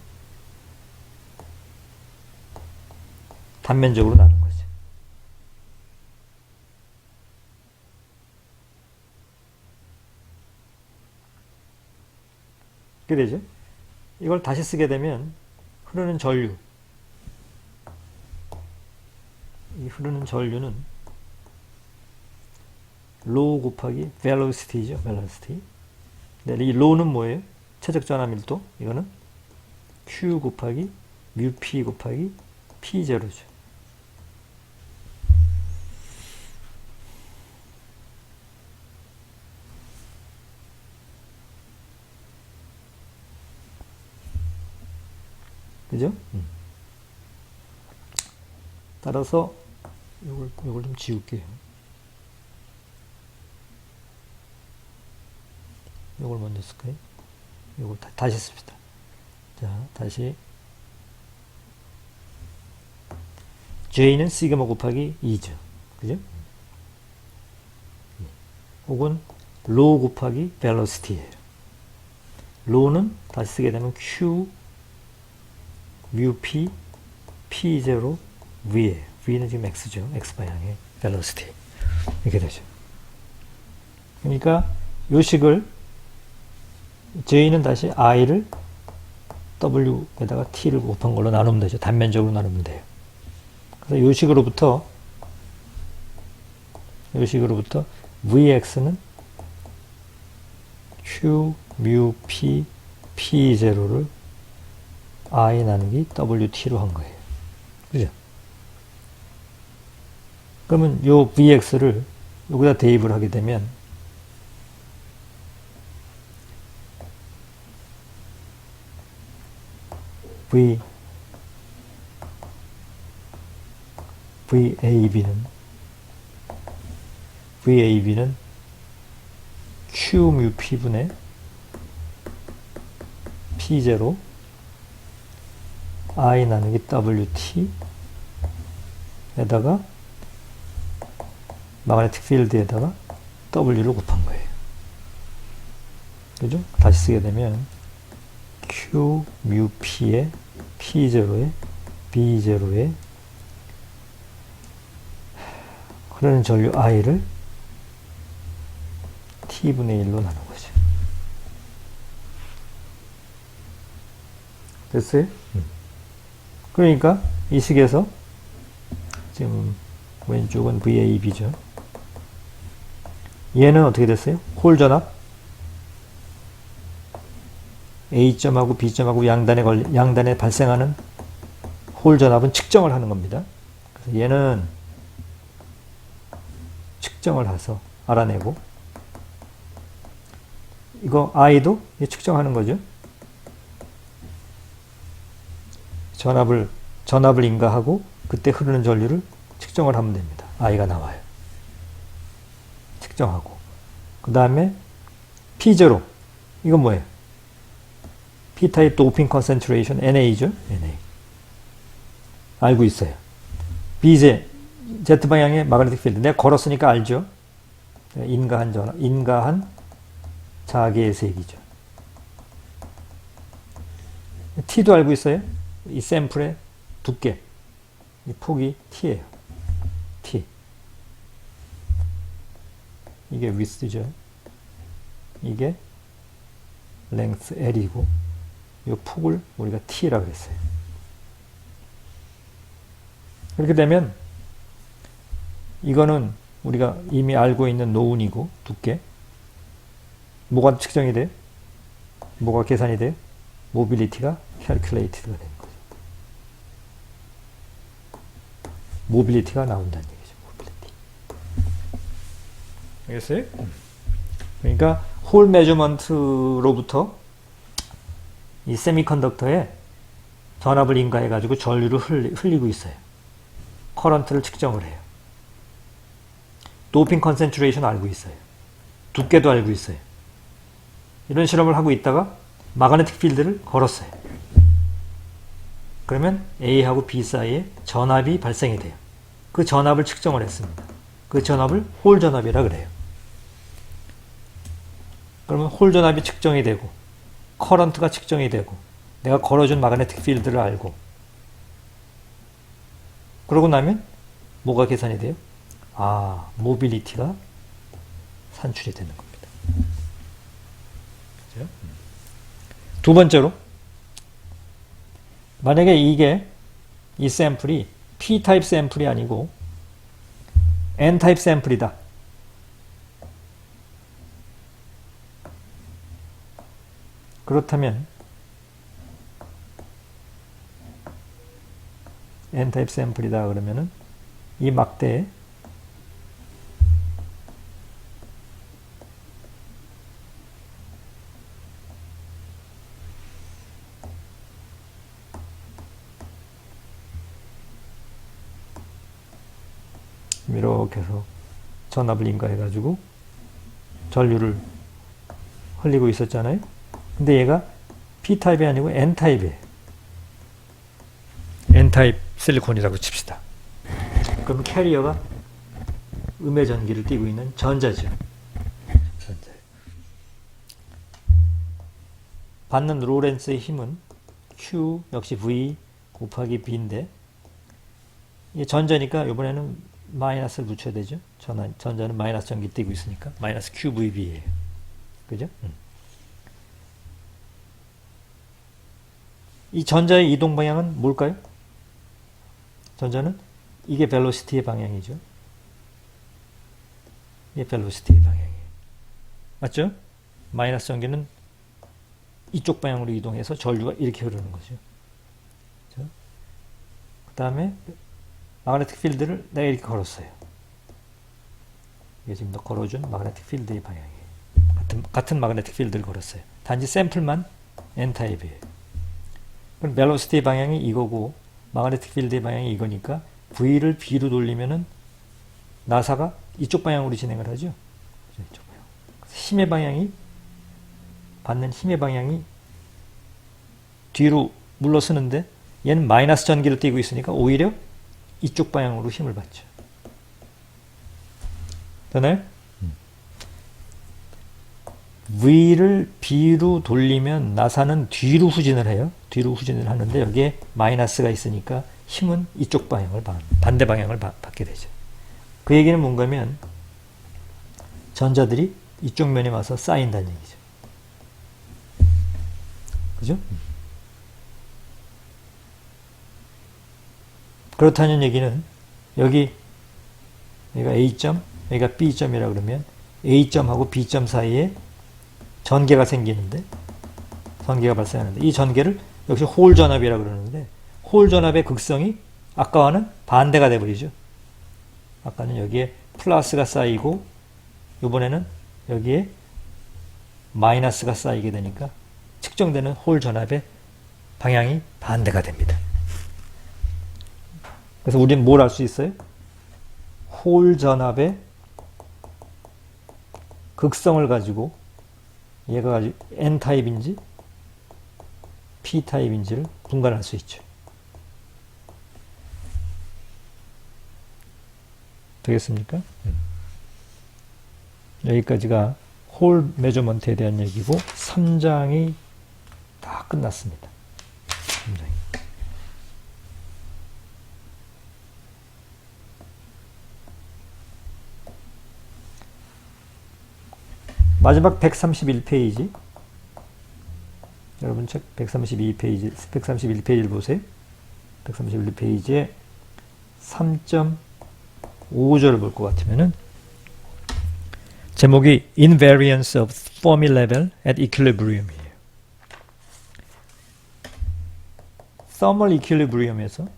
단면적으로 나눈 거죠. 그게 되죠? 이걸 다시 쓰게 되면 흐르는 전류 이 흐르는 전류는 로우 곱하기 velocity죠. velocity. 근데 이 로우는 뭐예요? 최적 전압 밀도. 이거는 Q 곱하기 뮤 P 곱하기 P0죠. 그죠? 따라서 요걸 좀 지울게요. 요걸 먼저 쓸까요? 요걸 다시 씁시다. 자, 다시 J는 시그마 곱하기 2죠. 그죠? 혹은 로우 곱하기 velocity예요. 로우는 다시 쓰게 되면 Q 뮤 P P0 V예요. V는 지금 X죠. X방향의 velocity. 이렇게 되죠. 그러니까 요 식을 J는 다시 I를 W에다가 T를 곱한 걸로 나누면 되죠. 단면적으로 나누면 돼요. 그래서 요 식으로부터 VX는 Q, mu, P, P0를 I 나누기 WT로 한 거예요. 그죠? 그러면 요 Vx를 여기다 대입을 하게 되면 VAB는 Q mu P분의 P0 I 나누기 WT 에다가 마그네틱 필드에다가 W를 곱한 거예요. 그죠? 다시 쓰게 되면 Q mu P에 P0에 B0에 흐르는 전류 I를 T분의 1로 나눈 거죠. 됐어요? 그러니까 이 식에서 지금 왼쪽은 VAB죠. 얘는 어떻게 됐어요? 홀 전압 A점하고 B점하고 양단에 발생하는 홀 전압은 측정을 하는 겁니다. 그래서 얘는 측정을 해서 알아내고 이거 I도 측정하는 거죠. 전압을 인가하고 그때 흐르는 전류를 측정을 하면 됩니다. I가 나와요. 측정하고 그 다음에 P0 이건 뭐예요? P-타입 도핑 컨센트레이션 NA죠. NA 알고 있어요. BJ Z방향의 마그네틱 필드 내가 걸었으니까 알죠. 인가한 자기의 색이죠. T도 알고 있어요. 이 샘플의 두께 이 폭이 T예요. T 이게 width죠. 이게 length L이고 이 폭을 우리가 T라고 했어요. 그렇게 되면 이거는 우리가 이미 알고 있는 노운이고 두께 뭐가 측정이 돼요? 뭐가 계산이 돼요? 모빌리티가 calculated가 되는 거죠. 모빌리티가 나온다는 얘기죠. 모빌리티. 알겠어요? 그러니까 홀 메저먼트로부터 이 세미컨덕터에 전압을 인가해 가지고 전류를 흘리고 있어요. 커런트를 측정을 해요. 도핑 컨센트레이션 알고 있어요. 두께도 알고 있어요. 이런 실험을 하고 있다가 마그네틱 필드를 걸었어요. 그러면 A하고 B 사이에 전압이 발생이 돼요. 그 전압을 측정을 했습니다. 그 전압을 홀 전압이라 그래요. 그러면 홀 전압이 측정이 되고 커런트가 측정이 되고 내가 걸어준 마그네틱 필드를 알고 그러고 나면 뭐가 계산이 돼요? 아, 모빌리티가 산출이 되는 겁니다. 그죠? 두 번째로 만약에 이 샘플이 P-타입 샘플이 아니고 N-타입 샘플이다. 그렇다면 N-타입 샘플이다 그러면은 이 막대에 이렇게 해서 전압을 인가해가지고 전류를 흘리고 있었잖아요. 근데 얘가 P타입이 아니고 N타입이에요. N타입 실리콘이라고 칩시다. 그럼 캐리어가 음의 전기를 띠고 있는 전자죠. 전자. 받는 로렌츠의 힘은 Q 역시 V 곱하기 B인데 이게 전자니까 이번에는 마이너스를 붙여야 되죠. 전자는 마이너스 전기 띠고 있으니까 마이너스 QVB예요. 그죠? 이 전자의 이동 방향은 뭘까요? 전자는 이게 벨로시티의 방향이죠. 이게 벨로시티의 방향이에요. 맞죠? 마이너스 전기는 이쪽 방향으로 이동해서 전류가 이렇게 흐르는 거죠. 그 다음에 마그네틱 필드를 내가 이렇게 걸었어요. 이게 지금 걸어준 마그네틱 필드의 방향이에요. 같은 마그네틱 필드를 걸었어요. 단지 샘플만 N타입이에요. 그럼 벨로시티 방향이 이거고 마그네틱 필드의 방향이 이거니까 V를 B로 돌리면은 나사가 이쪽 방향으로 진행을 하죠. 이쪽 방향. 힘의 방향이 받는 힘의 방향이 뒤로 물러서는데 얘는 마이너스 전기를 띠고 있으니까 오히려 이쪽 방향으로 힘을 받죠. 되나요? V를 B로 돌리면 나사는 뒤로 후진을 해요. 뒤로 후진을 하는데 여기에 마이너스가 있으니까 힘은 이쪽 방향을 반대 방향을 받게 되죠. 그 얘기는 뭔가면 전자들이 이쪽 면에 와서 쌓인다는 얘기죠. 그죠? 그렇다는 얘기는 여기가 A점, 여기가 B점이라 그러면 A점하고 B점 사이에 전개가 생기는데 전개가 발생하는데 이 전개를 역시 홀 전압이라 그러는데 홀 전압의 극성이 아까와는 반대가 돼버리죠. 아까는 여기에 플러스가 쌓이고 이번에는 여기에 마이너스가 쌓이게 되니까 측정되는 홀 전압의 방향이 반대가 됩니다. 그래서 우리는 뭘 알 수 있어요? 홀 전압의 극성을 가지고 얘가 가지고 N타입인지 P타입인지를 분간할 수 있죠. 되겠습니까? 여기까지가 홀 메저먼트에 대한 얘기고 3장이 다 끝났습니다. 3장이. 마지막 131페이지. 여러분 책 132페이지, 131페이지를 보세요. 131페이지에 3.5절을 볼 것 같으면은 제목이 Invariance of Fermi Level at Equilibrium이에요. Thermal Equilibrium에서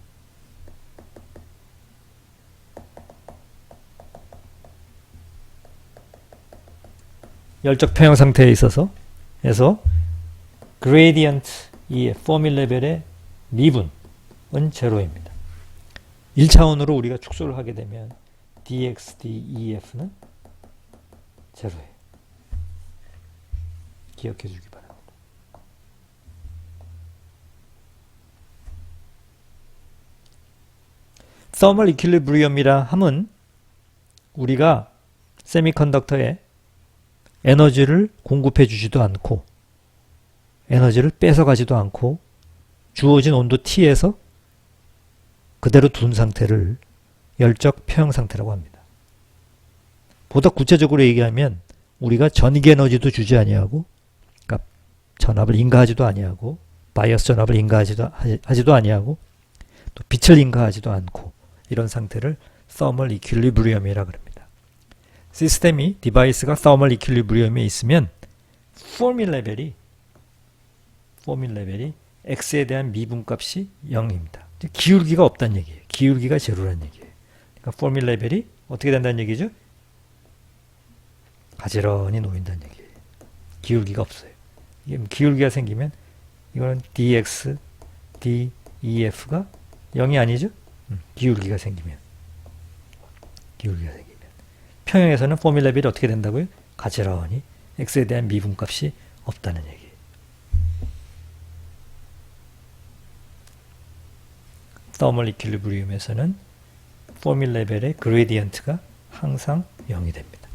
열적 평형 상태에 있어서 gradient 이 Fermi 레벨의 미분은 제로입니다. 1차원으로 우리가 축소를 하게 되면 dx, dEf는 제로예요. 기억해 주기 바랍니다. Thermal Equilibrium이라 함은 우리가 세미컨덕터에 에너지를 공급해 주지도 않고 에너지를 뺏어가지도 않고 주어진 온도 T에서 그대로 둔 상태를 열적 평형 상태라고 합니다. 보다 구체적으로 얘기하면 우리가 전기 에너지도 주지 아니하고 그러니까 전압을 인가하지도 아니하고 바이어스 전압을 인가하지도 아니하고 또 빛을 인가하지도 않고 이런 상태를 Thermal Equilibrium이라 그럽니다. 시스템이 디바이스가 Thermal Equilibrium에 있으면 Fermi 레벨이 X에 대한 미분값이 0입니다. 기울기가 없다는 얘기예요. 기울기가 제로라는 얘기예요. 그러니까 Fermi 레벨이 어떻게 된다는 얘기죠? 가지런히 놓인다는 얘기예요. 기울기가 없어요. 이게 기울기가 생기면 이거는 dx, dEf가 0이 아니죠? 기울기가 생기면. 평형에서는 Fermi 레벨이 어떻게 된다고요? 가지런히 X에 대한 미분값이 없다는 얘기예요. Thermal Equilibrium에서는 Fermi 레벨의 그레디언트가 항상 0이 됩니다.